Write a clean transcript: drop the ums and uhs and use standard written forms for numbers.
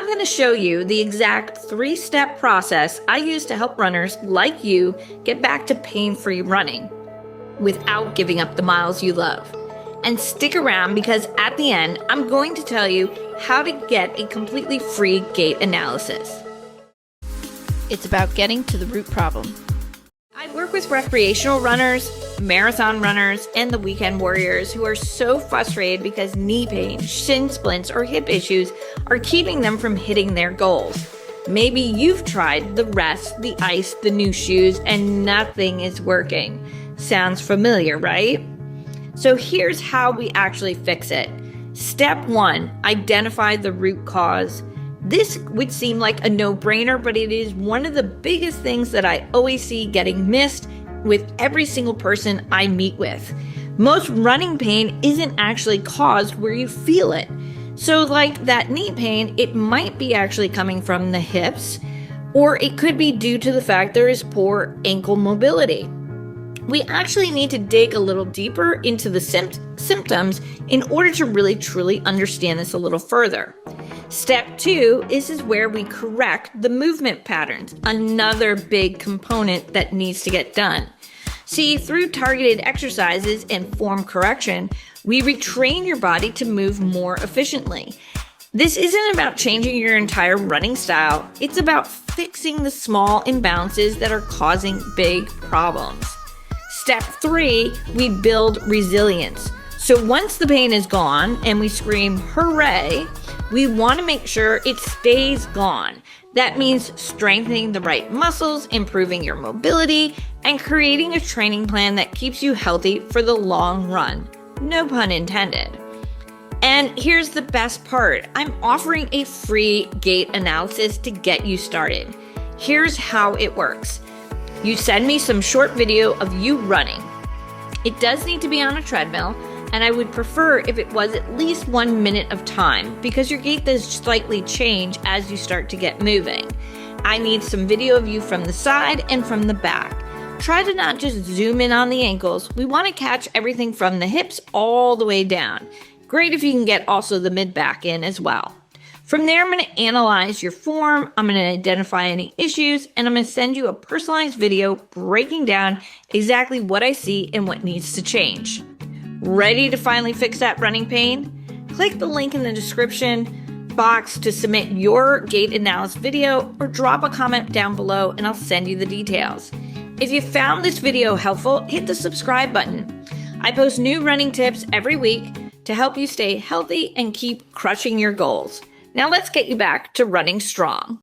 I'm going to show you the exact 3-step process I use to help runners like you get back to pain-free running without giving up the miles you love. And stick around because at the end, I'm going to tell you how to get a completely free gait analysis. It's about getting to the root problem. I work with recreational runners, marathon runners, and the weekend warriors who are so frustrated because knee pain, shin splints, or hip issues are keeping them from hitting their goals. Maybe you've tried the rest, the ice, the new shoes, and nothing is working. Sounds familiar, right? So here's how we actually fix it. Step 1, identify the root cause. This would seem like a no-brainer, but it is one of the biggest things that I always see getting missed with every single person I meet with. Most running pain isn't actually caused where you feel it. So like that knee pain, it might be actually coming from the hips, or it could be due to the fact there is poor ankle mobility. We actually need to dig a little deeper into the symptoms in order to really truly understand this a little further. Step 2 is where we correct the movement patterns, another big component that needs to get done. See, through targeted exercises and form correction, we retrain your body to move more efficiently. This isn't about changing your entire running style, it's about fixing the small imbalances that are causing big problems. Step 3, we build resilience. So once the pain is gone and we scream, hooray, we want to make sure it stays gone. That means strengthening the right muscles, improving your mobility, and creating a training plan that keeps you healthy for the long run. No pun intended. And here's the best part. I'm offering a free gait analysis to get you started. Here's how it works. You send me some short video of you running. It does need to be on a treadmill, and I would prefer if it was at least 1 minute of time because your gait does slightly change as you start to get moving. I need some video of you from the side and from the back. Try to not just zoom in on the ankles. We want to catch everything from the hips all the way down. Great if you can get also the mid-back in as well. From there, I'm going to analyze your form, I'm going to identify any issues, and I'm going to send you a personalized video breaking down exactly what I see and what needs to change. Ready to finally fix that running pain? Click the link in the description box to submit your gait analysis video or drop a comment down below and I'll send you the details. If you found this video helpful, hit the subscribe button. I post new running tips every week to help you stay healthy and keep crushing your goals. Now let's get you back to running strong.